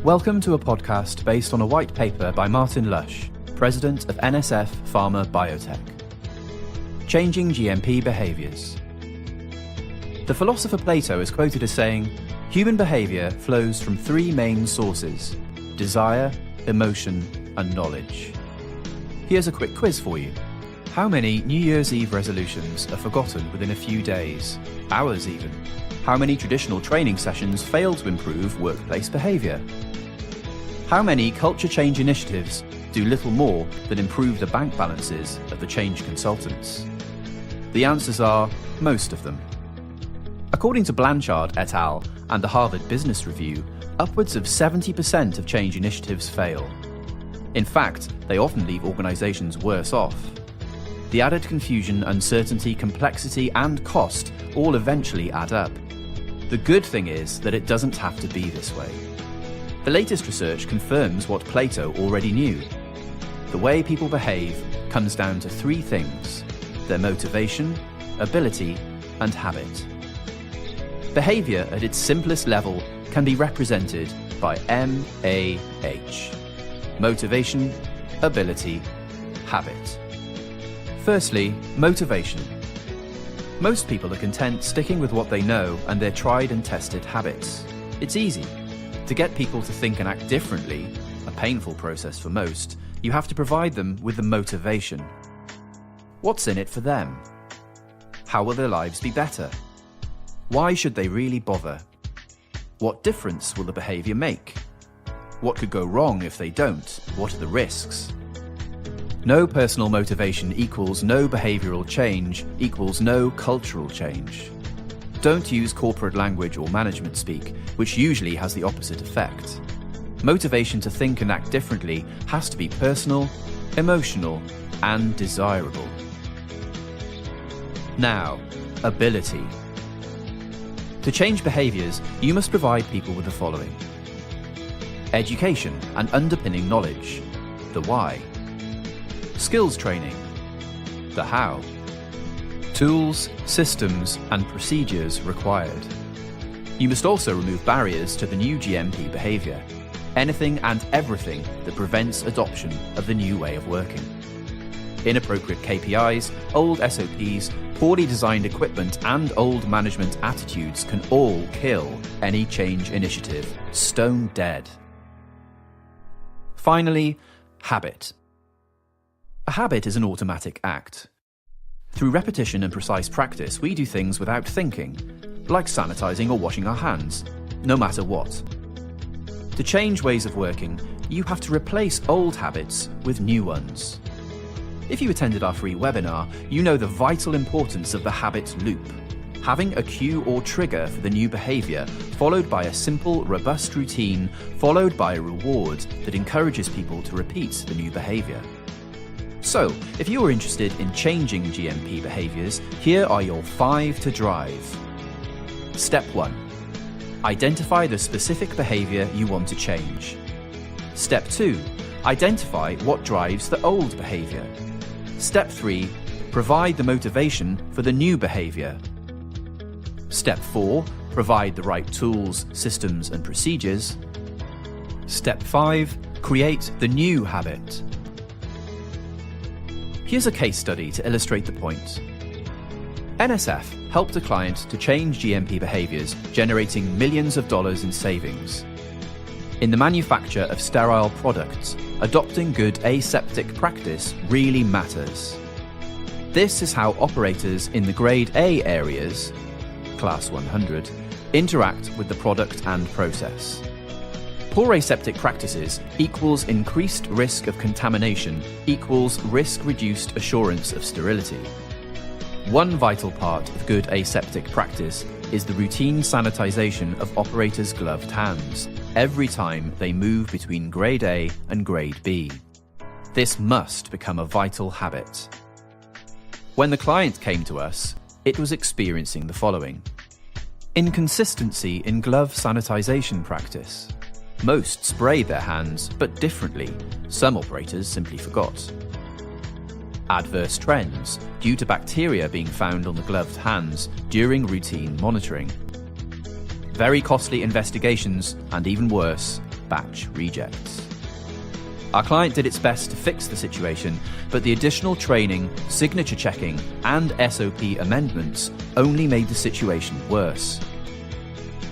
Welcome to a podcast based on a white paper by Martin Lush, President of NSF Pharma Biotech. Changing Gmp Behaviors. The philosopher Plato is quoted as saying, "Human behavior flows from three main sources: desire, emotion, and knowledge." Here's a quick quiz for you. How many New Year's Eve resolutions are forgotten within a few days, hours even? How many traditional training sessions fail to improve workplace behavior? How many culture change initiatives do little more than improve the bank balances of the change consultants? The answers are most of them. According to Blanchard et al. And the Harvard Business Review, upwards of 70% of change initiatives fail. In fact, they often leave organizations worse off. The added confusion, uncertainty, complexity, and cost all eventually add up. The good thing is that it doesn't have to be this way. The latest research confirms what Plato already knew. The way people behave comes down to three things: their motivation, ability, and habit. Behavior at its simplest level can be represented by MAH: motivation, ability, habit. Firstly, motivation. Most people are content sticking with what they know and their tried and tested habits. It's easy. To get people to think and act differently, a painful process for most, you have to provide them with the motivation. What's in it for them? How will their lives be better? Why should they really bother? What difference will the behavior make? What could go wrong if they don't? What are the risks? No personal motivation equals no behavioral change equals no cultural change. Don't use corporate language or management speak, which usually has the opposite effect. Motivation to think and act differently has to be personal, emotional, and desirable. Now, ability. To change behaviors, you must provide people with the following: education and underpinning knowledge, the why; skills training, the how; tools, systems, and procedures required. You must also remove barriers to the new GMP behavior, anything and everything that prevents adoption of the new way of working. Inappropriate KPIs, old SOPs, poorly designed equipment, and old management attitudes can all kill any change initiative stone dead. Finally, habit. A habit is an automatic act. Through repetition and precise practice, we do things without thinking, like sanitizing or washing our hands, no matter what. To change ways of working, you have to replace old habits with new ones. If you attended our free webinar, you know the vital importance of the habit loop. Having a cue or trigger for the new behavior, followed by a simple, robust routine, followed by a reward that encourages people to repeat the new behavior. So, if you are interested in changing GMP behaviors, here are your 5 to drive. Step 1. Identify the specific behavior you want to change. Step 2. Identify what drives the old behavior. Step 3. Provide the motivation for the new behavior. Step 4. Provide the right tools, systems, and procedures. Step 5. Create the new habit. Here's a case study to illustrate the point. NSF helped a client to change GMP behaviors, generating millions of dollars in savings. In the manufacture of sterile products, adopting good aseptic practice really matters. This is how operators in the Grade A areas, Class 100, interact with the product and process. Poor aseptic practices equals increased risk of contamination equals risk-reduced assurance of sterility. One vital part of good aseptic practice is the routine sanitization of operators' gloved hands every time they move between Grade A and Grade B. This must become a vital habit. When the client came to us, it was experiencing the following: inconsistency in glove sanitization practice. Most sprayed their hands, but differently. Some operators simply forgot. Adverse trends due to bacteria being found on the gloved hands during routine monitoring. Very costly investigations, and even worse, batch rejects. Our client did its best to fix the situation, but the additional training, signature checking, and SOP amendments only made the situation worse.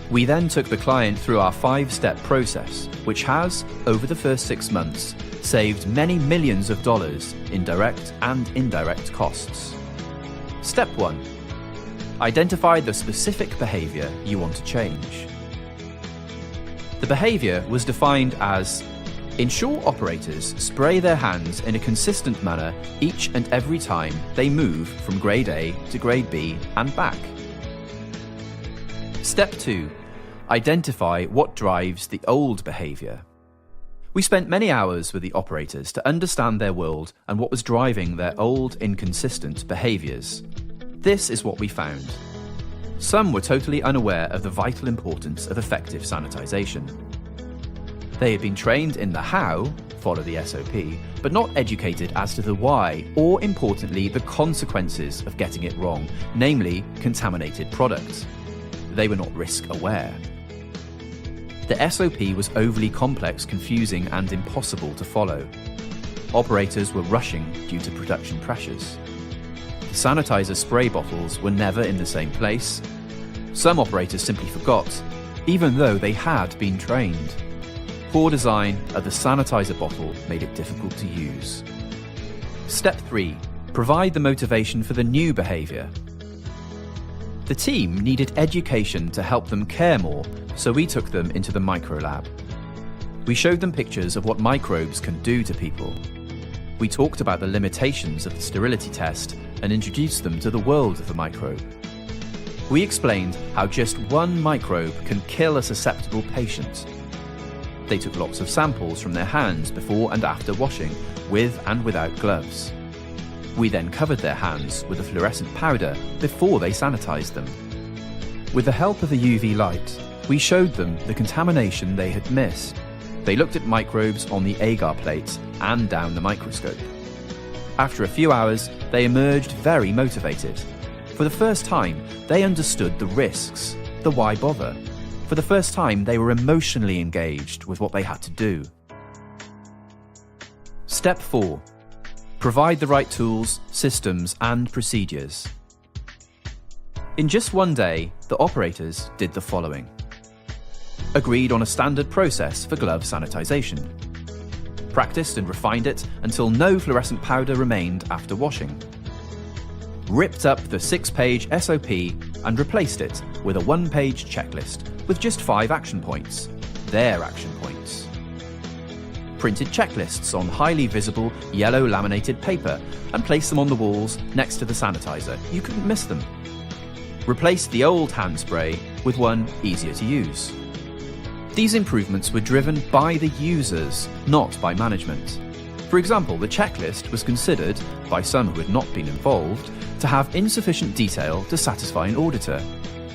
We then took the client through our 5-step process, which has, over the first 6 months, saved many millions of dollars in direct and indirect costs. Step 1. Identify the specific behavior you want to change. The behavior was defined as ensure operators spray their hands in a consistent manner each and every time they move from grade A to grade B and back. Step 2. Identify what drives the old behavior. We spent many hours with the operators to understand their world and what was driving their old, inconsistent behaviors. This is what we found. Some were totally unaware of the vital importance of effective sanitization. They had been trained in the how, follow the SOP, but not educated as to the why, or importantly, the consequences of getting it wrong, namely contaminated products. They were not risk aware. The SOP was overly complex, confusing, and impossible to follow. Operators were rushing due to production pressures. The sanitizer spray bottles were never in the same place. Some operators simply forgot, even though they had been trained. Poor design of the sanitizer bottle made it difficult to use. Step 3. Provide the motivation for the new behavior. The team needed education to help them care more, so we took them into the micro lab. We showed them pictures of what microbes can do to people. We talked about the limitations of the sterility test and introduced them to the world of the microbe. We explained how just one microbe can kill a susceptible patient. They took lots of samples from their hands before and after washing, with and without gloves. We then covered their hands with a fluorescent powder before they sanitized them. With the help of a UV light, we showed them the contamination they had missed. They looked at microbes on the agar plates and down the microscope. After a few hours, they emerged very motivated. For the first time, they understood the risks, the why bother. For the first time, they were emotionally engaged with what they had to do. Step 4. Provide the right tools, systems, and procedures. In just one day, the operators did the following. Agreed on a standard process for glove sanitization. Practiced and refined it until no fluorescent powder remained after washing. Ripped up the 6-page SOP and replaced it with a 1-page checklist with just 5 action points, their action points. Printed checklists on highly visible yellow laminated paper and placed them on the walls next to the sanitizer. You couldn't miss them. Replaced the old hand spray with one easier to use. These improvements were driven by the users, not by management. For example, the checklist was considered, by some who had not been involved, to have insufficient detail to satisfy an auditor.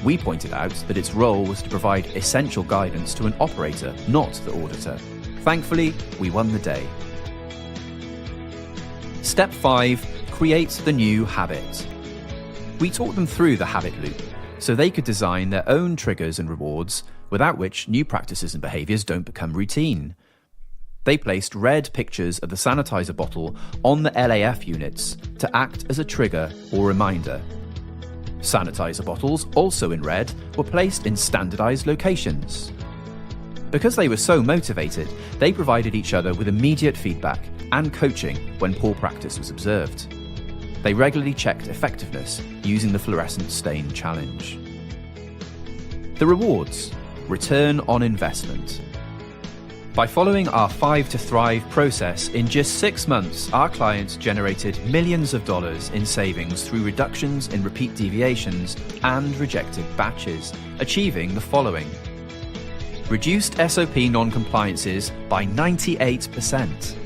We pointed out that its role was to provide essential guidance to an operator, not the auditor. Thankfully, we won the day. Step 5. Create the new habit. We taught them through the habit loop, so they could design their own triggers and rewards, without which new practices and behaviours don't become routine. They placed red pictures of the sanitizer bottle on the LAF units to act as a trigger or reminder. Sanitizer bottles, also in red, were placed in standardized locations. Because they were so motivated, they provided each other with immediate feedback and coaching when poor practice was observed. They regularly checked effectiveness using the fluorescent stain challenge. The rewards: return on investment. By following our 5 to Thrive process, in just 6 months, our clients generated millions of dollars in savings through reductions in repeat deviations and rejected batches, achieving the following. Reduced SOP non-compliances by 98%.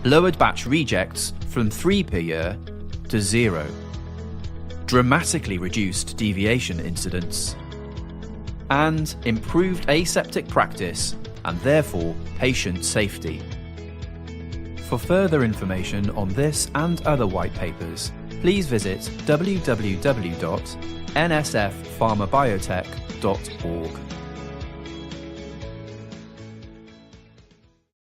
Lowered batch rejects from 3 per year to 0. Dramatically reduced deviation incidents. And improved aseptic practice and therefore patient safety. For further information on this and other white papers, please visit www.nsfpharmabiotech.org.